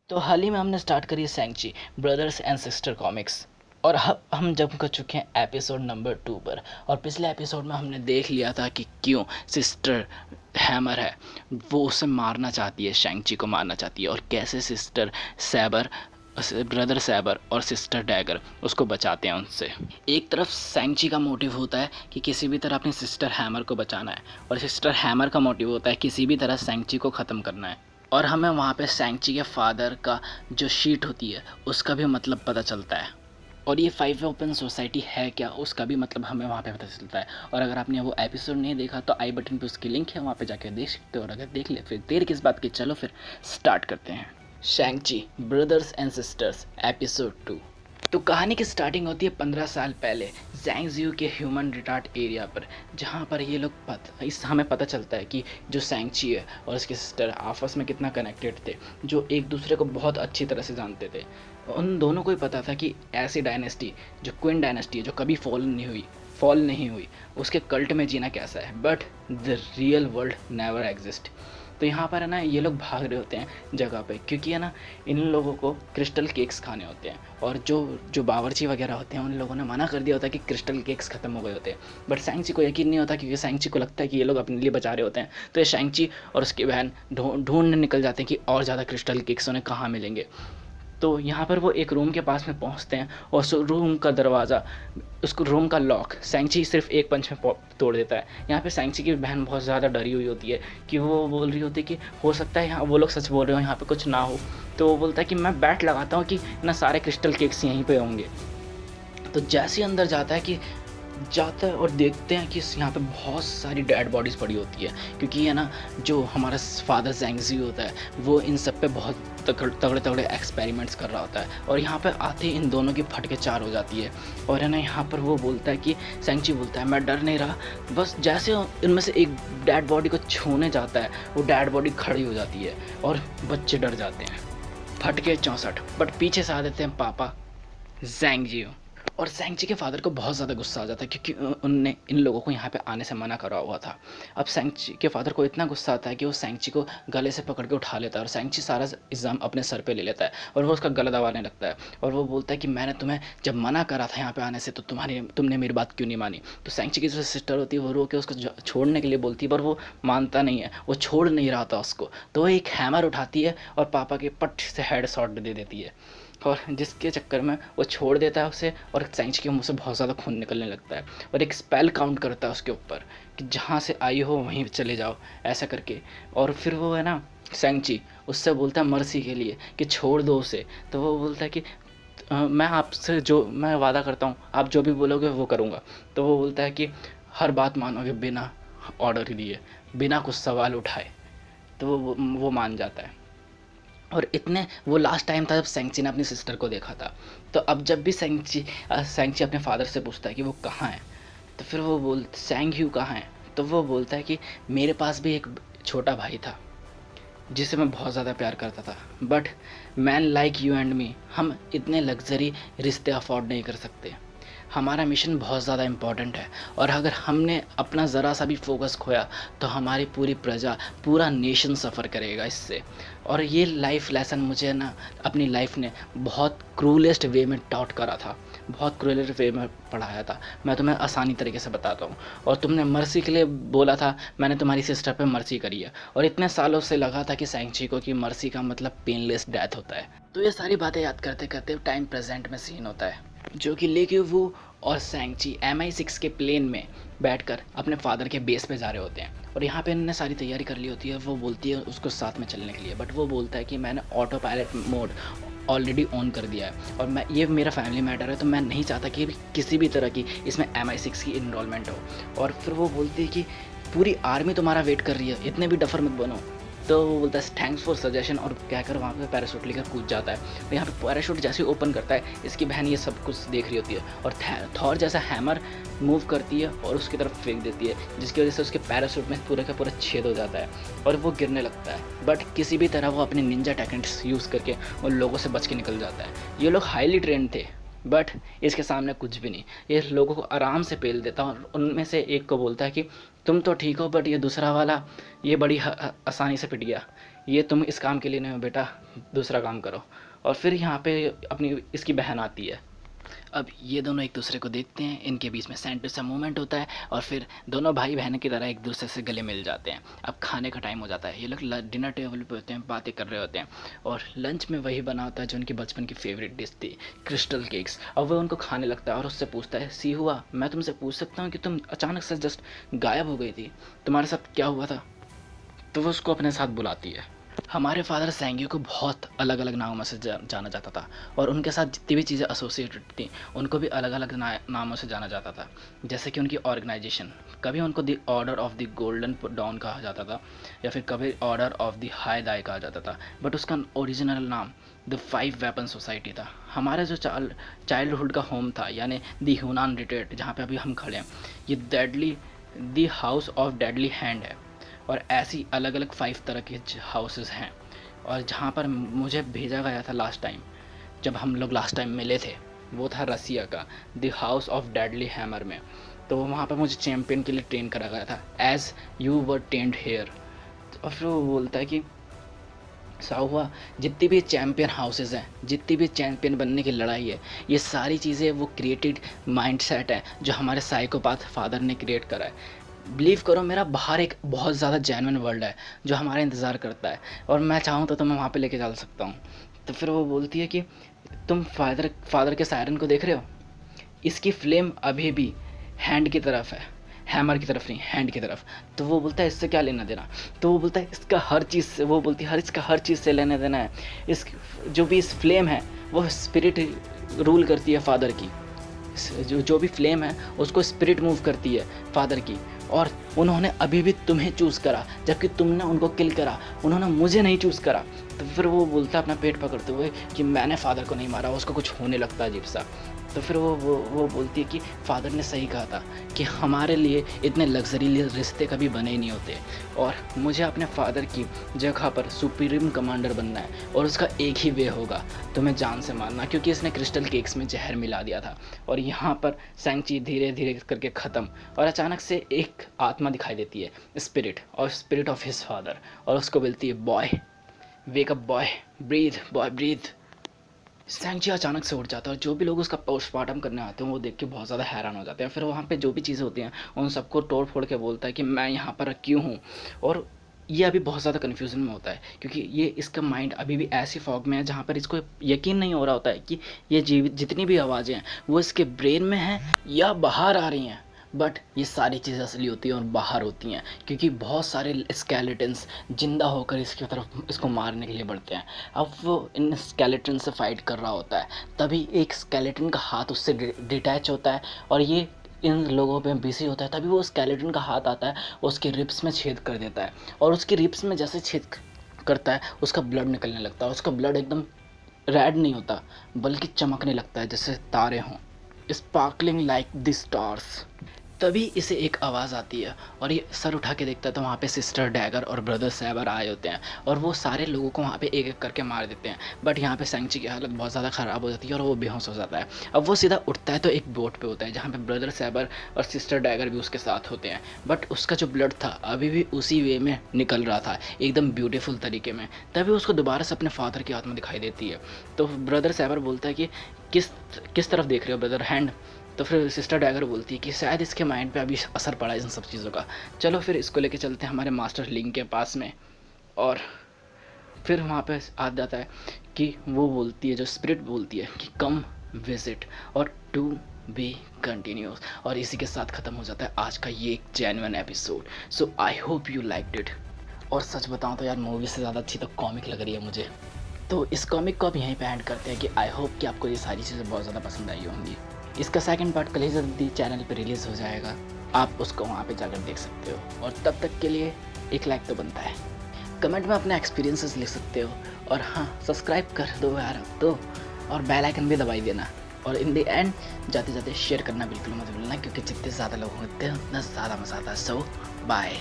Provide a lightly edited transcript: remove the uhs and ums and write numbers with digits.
तो हाल ही में हमने स्टार्ट करी सैंची ब्रदर्स एंड सिस्टर कॉमिक्स। और अब हम जब कर चुके हैं एपिसोड नंबर 2 पर। और पिछले एपिसोड में हमने देख लिया था कि क्यों सिस्टर हैमर है वो उसे मारना चाहती है, शैंची को मारना चाहती है, और कैसे सिस्टर सैबर ब्रदर सैबर और सिस्टर डैगर उसको बचाते हैं उनसे। एक तरफ सैंची का मोटिव होता है कि किसी भी तरह अपनी सिस्टर हैमर को बचाना है, और सिस्टर हैमर का मोटिव होता है किसी भी तरह सैंची को ख़त्म करना है। और हमें वहाँ पे सैंची के फादर का जो शीट होती है उसका भी मतलब पता चलता है। और ये 5 ओपन सोसाइटी है क्या उसका भी मतलब हमें वहाँ पे पता चलता है। और अगर आपने वो एपिसोड नहीं देखा तो आई बटन पे उसकी लिंक है, वहाँ पे जाकर देख सकते हो। और अगर देख ले फिर देर किस बात की, चलो फिर स्टार्ट करते हैं। शैंची ब्रदर्स एंड सिस्टर्स एपिसोड 2। तो कहानी की स्टार्टिंग होती है 15 साल पहले जैंगजियो के ह्यूमन रिटार्ट एरिया पर, जहाँ पर ये लोग हमें पता चलता है कि जो सैंची है और उसके सिस्टर आपस में कितना कनेक्टेड थे, जो एक दूसरे को बहुत अच्छी तरह से जानते थे। उन दोनों को ही पता था कि ऐसी डायनेस्टी जो क्वीन डायनेस्टी है, जो कभी फॉल नहीं हुई, उसके कल्ट में जीना कैसा है। But the real world never exist. तो यहाँ पर है ना, ये लोग भाग रहे होते हैं जगह पे, क्योंकि है ना इन लोगों को क्रिस्टल केक्स खाने होते हैं। और जो जो बावर्ची वगैरह होते हैं उन लोगों ने मना कर दिया होता है कि क्रिस्टल केक्स ख़त्म हो गए होते हैं। बट सैंची को यकीन नहीं होता, क्योंकि सैंची को लगता है कि ये लोग अपने लिए बचा रहे होते हैं। तो ये सैंची और उसकी बहन ढूंढने निकल जाते हैं कि और ज़्यादा क्रिस्टल केक्स उन्हें कहाँ मिलेंगे। तो यहाँ पर वो एक रूम के पास में पहुँचते हैं, और उस रूम का दरवाज़ा, उसको रूम का लॉक सैंची सिर्फ एक पंच में तोड़ देता है। यहाँ पे सैंची की बहन बहुत ज़्यादा डरी हुई होती है कि वो बोल रही होती है कि हो सकता है यहाँ वो लोग सच बोल रहे हो, यहाँ पे कुछ ना हो। तो वो बोलता है कि मैं बैट लगाता हूँ कि ना सारे क्रिस्टल केक्स यहीं पे होंगे। तो जैसे ही अंदर जाता है और देखते हैं कि यहाँ पे बहुत सारी डेड बॉडीज़ पड़ी होती है, क्योंकि है ना जो हमारा फादर जैंगजी होता है वो इन सब पे बहुत तगड़े तगड़े एक्सपेरिमेंट्स कर रहा होता है। और यहाँ पे आते ही इन दोनों की फटके चार हो जाती है। और है ना यहाँ पर वो बोलता है कि सैंची बोलता है मैं डर नहीं रहा, बस जैसे इनमें से एक डेड बॉडी को छूने जाता है वो डेड बॉडी खड़ी हो जाती है और बच्चे डर जाते हैं। फटके 64। बट पीछे से आ देते हैं पापा जैंगजियो। और सैंची के फादर को बहुत ज़्यादा गुस्सा आ जाता है, क्योंकि उनने इन लोगों को यहाँ पे आने से मना करा हुआ था। अब सैंची के फादर को इतना गुस्सा आता है कि वो सैंची को गले से पकड़ के उठा लेता है, और सैंची सारा इल्ज़ाम अपने सर पे ले लेता है, और वो उसका गला दबाने लगता है। और वो बोलता है कि मैंने तुम्हें जब मना करा था यहाँ पे आने से तो तुमने मेरी बात क्यों नहीं मानी। तो सैंची की जो सिस्टर होती है वो रो के उसको छोड़ने के लिए बोलती है, पर वो मानता नहीं है, वो छोड़ नहीं रहा था उसको। तो वो एक हैमर उठाती है और पापा के पट से हेड शॉट दे देती है, और जिसके चक्कर में वो छोड़ देता है उसे, और सैंची के मुंह से बहुत ज़्यादा खून निकलने लगता है। और एक स्पेल काउंट करता है उसके ऊपर कि जहाँ से आई हो वहीं चले जाओ, ऐसा करके। और फिर वो है ना सैंची उससे बोलता है मर्सी के लिए कि छोड़ दो उसे। तो वो बोलता है कि मैं आपसे जो मैं वादा करता हूँ आप जो भी बोलोगे वो करूँगा। तो वो बोलता है कि हर बात मानोगे बिना ऑर्डर दिए, बिना कुछ सवाल उठाए। तो वो मान जाता है। और इतने वो लास्ट टाइम था जब सैंची ने अपनी सिस्टर को देखा था। तो अब जब भी सैंची अपने फादर से पूछता है कि वो कहाँ है, तो फिर वो सैंग ह्यू कहाँ है। तो वो बोलता है कि मेरे पास भी एक छोटा भाई था जिसे मैं बहुत ज़्यादा प्यार करता था, but man like you and me हम इतने लग्जरी रिश्ते अफोर्ड नहीं कर सकते। हमारा मिशन बहुत ज़्यादा इम्पॉर्टेंट है, और अगर हमने अपना ज़रा सा भी फोकस खोया तो हमारी पूरी प्रजा, पूरा नेशन सफ़र करेगा इससे। और ये लाइफ लेसन मुझे ना अपनी लाइफ ने बहुत क्रूलेस्ट वे में टॉट करा था, बहुत क्रूलेस्ट वे में पढ़ाया था। मैं तुम्हें आसानी तरीके से बताता हूँ। और तुमने मर्सी के लिए बोला था, मैंने तुम्हारी सिस्टर पे मर्सी करी है। और इतने सालों से लगा था कि सैंची को कि मर्सी का मतलब पेनलेस डेथ होता है। तो ये सारी बातें याद करते करते टाइम प्रेजेंट में सीन होता है, जो कि लेके वो और सैंची MI6 के प्लेन में बैठकर अपने फादर के बेस पे जा रहे होते हैं। और यहाँ पे इन्होंने सारी तैयारी कर ली होती है। वो बोलती है उसको साथ में चलने के लिए, बट वो बोलता है कि मैंने auto pilot mode already on कर दिया है, और मैं ये मेरा फैमिली मैटर है, तो मैं नहीं चाहता कि किसी भी तरह की इसमें MI6 की इन्वॉल्वमेंट हो। और फिर वो बोलती है कि पूरी आर्मी तुम्हारा वेट कर रही है, इतने भी डफर मत बनो। तो वो बोलता है थैंक्स फॉर सजेशन, और कहकर वहाँ पे पैराशूट लेकर कूद जाता है। और यहाँ पे पैराशूट जैसे ही ओपन करता है, इसकी बहन ये सब कुछ देख रही होती है, और थॉर जैसा हैमर मूव करती है और उसकी तरफ फेंक देती है, जिसकी वजह से उसके पैराशूट में पूरे का पूरा छेद हो जाता है और वो गिरने लगता है। बट किसी भी तरह वो अपने निंजा टेक्निक्स यूज़ करके उन लोगों से बच के निकल जाता है। ये लोग हाईली ट्रेंड थे, बट इसके सामने कुछ भी नहीं। ये लोगों को आराम से पेल देता, और उनमें से एक को बोलता है कि तुम तो ठीक हो, बट ये दूसरा वाला ये बड़ी आसानी से पिट गया, ये तुम इस काम के लिए नहीं हो बेटा, दूसरा काम करो। और फिर यहाँ पे अपनी इसकी बहन आती है। अब ये दोनों एक दूसरे को देखते हैं, इनके बीच में सेंट सा मूवमेंट होता है और फिर दोनों भाई बहन की तरह एक दूसरे से गले मिल जाते हैं। अब खाने का टाइम हो जाता है, ये लोग डिनर टेबल पे होते हैं, बातें कर रहे होते हैं और लंच में वही बना होता है जो उनकी बचपन की फेवरेट डिश थी, क्रिस्टल केक्स। अब वह उनको खाने लगता है और उससे पूछता है, सी हुआ, मैं तुमसे पूछ सकता हूँ कि तुम अचानक से जस्ट गायब हो गई थी, तुम्हारे साथ क्या हुआ था? तो वो उसको अपने साथ बुलाती है। हमारे फादर सेंग्यू को बहुत अलग अलग नामों से जाना जाता था और उनके साथ जितनी भी चीज़ें एसोसिएटेड थी उनको भी अलग अलग नामों से जाना जाता था। जैसे कि उनकी ऑर्गेनाइजेशन, कभी उनको the order of the golden down कहा जाता था या फिर कभी ऑर्डर ऑफ द हाई दाई कहा जाता था, बट उसका ओरिजिनल नाम द 5 वेपन सोसाइटी था। हमारे जो चाइल्डहुड का होम था यानी द ह्यूनान रिट्रीट जहाँ पे अभी हम खड़े हैं, ये deadly the house of deadly hand है। और ऐसी अलग अलग 5 तरह के हाउसेस हैं। और जहाँ पर मुझे भेजा गया था लास्ट टाइम, जब हम लोग लास्ट टाइम मिले थे, वो था रसिया का the house of deadly hammer में। तो वहाँ पर मुझे चैम्पियन के लिए ट्रेन करा गया था, as you were trained here. और फिर वो बोलता है कि हुआ, जितनी भी चैम्पियन हाउसेस हैं, जितनी भी चैम्पियन बनने की लड़ाई है, ये सारी चीज़ें वो क्रिएटेड माइंडसेट है जो हमारे साइकोपाथ फादर ने क्रिएट करा है। बिलीव करो, मेरा बाहर एक बहुत ज़्यादा जेन्युइन वर्ल्ड है जो हमारा इंतज़ार करता है और मैं चाहूँ तो मैं वहाँ पे लेके चल सकता हूँ। तो फिर वो बोलती है कि तुम फादर के सायरन को देख रहे हो, इसकी फ्लेम अभी भी हैंड की तरफ है, हैमर की तरफ नहीं, हैंड की तरफ। तो वो बोलता है इससे क्या लेना देना? तो वो बोलता है इसका हर चीज़ से, वो बोलती है इसका हर चीज़ से लेना देना है। इस जो भी इस फ्लेम है वो स्पिरिट रूल करती है फादर की, जो भी फ्लेम है उसको स्पिरिट मूव करती है फादर की। और उन्होंने अभी भी तुम्हें चूज़ करा जबकि तुमने उनको किल करा, उन्होंने मुझे नहीं चूज़ करा। तो फिर वो बोलता है अपना पेट पकड़ते हुए कि मैंने फादर को नहीं मारा, उसको कुछ होने लगता है अजीब सा। तो फिर वो बोलती है कि फादर ने सही कहा था कि हमारे लिए इतने लग्जरी रिश्ते कभी बने ही नहीं होते और मुझे अपने फादर की जगह पर सुप्रीम कमांडर बनना है और उसका एक ही वे होगा, तुम्हें जान से मारना, क्योंकि इसने क्रिस्टल केक्स में जहर मिला दिया था। और यहाँ पर सैंची धीरे धीरे करके ख़त्म और अचानक से एक आत्मा दिखाई देती है, स्पिरिट, और स्पिरिट ऑफ हिज फादर, और उसको बोलती है boy wake up, boy breathe, boy breathe. Sanchi अचानक से उठ जाता है और जो भी लोग उसका पोस्टमार्टम करने आते हैं वो देख के बहुत ज़्यादा हैरान हो जाते हैं। फिर वहाँ पे जो भी चीज़ें होती हैं उन सबको तोड़ फोड़ के बोलता है कि मैं यहाँ पर क्यों हूँ। और ये अभी बहुत ज़्यादा कन्फ्यूज़न में होता है क्योंकि ये इसका माइंड अभी भी ऐसी फॉग में है जहाँ पर इसको यकीन नहीं हो रहा होता है कि ये जितनी भी आवाज़ें हैं वो इसके ब्रेन में हैं या बाहर आ रही हैं। बट ये सारी चीज़ें असली होती हैं और बाहर होती हैं क्योंकि बहुत सारे स्केलेटन्स जिंदा होकर इसकी तरफ इसको मारने के लिए बढ़ते हैं। अब वो इन स्केलेटन से फाइट कर रहा होता है, तभी एक स्केलेटन का हाथ उससे डिटैच होता है और ये इन लोगों पे बिजी होता है। तभी वो स्केलेटन का हाथ आता है, उसके रिब्स में छेद कर देता है और उसके रिब्स में जैसे छेद करता है उसका ब्लड निकलने लगता है। उसका ब्लड एकदम रेड नहीं होता बल्कि चमकने लगता है जैसे तारे हों, स्पार्कलिंग लाइक द स्टार्स। तभी इसे एक आवाज़ आती है और ये सर उठा के देखता है तो वहाँ पे सिस्टर डैगर और ब्रदर सैबर आए होते हैं और वो सारे लोगों को वहाँ पे एक एक करके मार देते हैं। बट यहाँ पे सैंची की हालत बहुत ज़्यादा ख़राब हो जाती है और वो बेहोश हो जाता है। अब वो सीधा उठता है तो एक बोट पे होता है जहाँ पे ब्रदर सैबर और सिस्टर डैगर भी उसके साथ होते हैं। बट उसका जो ब्लड था अभी भी उसी वे में निकल रहा था एकदम ब्यूटीफुल तरीके में। तभी उसको दोबारा से अपने फादर की आत्मा दिखाई देती है। तो ब्रदर सैबर बोलता है कि किस तरफ देख रहे हो ब्रदर, हैंड? तो फिर सिस्टर डैगर बोलती है कि शायद इसके माइंड पे अभी असर पड़ा है इन सब चीज़ों का, चलो फिर इसको लेके चलते हैं हमारे मास्टर लिंक के पास में। और फिर वहाँ पे आ जाता है कि वो बोलती है, जो स्पिरिट बोलती है कि कम विजिट और टू बी कंटिन्यूस। और इसी के साथ ख़त्म हो जाता है आज का ये एक genuine episode. So I hope you liked it. और सच बताऊँ तो यार मूवी से ज़्यादा अच्छी तो कॉमिक लग रही है मुझे। तो इस कॉमिक को अब यहीं पे एंड करते हैं कि आई होप कि आपको ये सारी चीज़ें बहुत ज़्यादा पसंद आई होंगी। इसका सेकंड पार्ट कल ही जल्दी चैनल पे रिलीज़ हो जाएगा, आप उसको वहाँ पे जाकर देख सकते हो। और तब तक के लिए एक लाइक तो बनता है, कमेंट में अपने एक्सपीरियंसेस लिख सकते हो और हाँ सब्सक्राइब कर दो यार अब तो, और बेल आइकन भी दबाई देना। और इन द एंड जाते जाते शेयर करना बिल्कुल मत भूलना क्योंकि जितने ज़्यादा लोग होते हैं उतना ज़्यादा मज़ा आता है। सो बाय।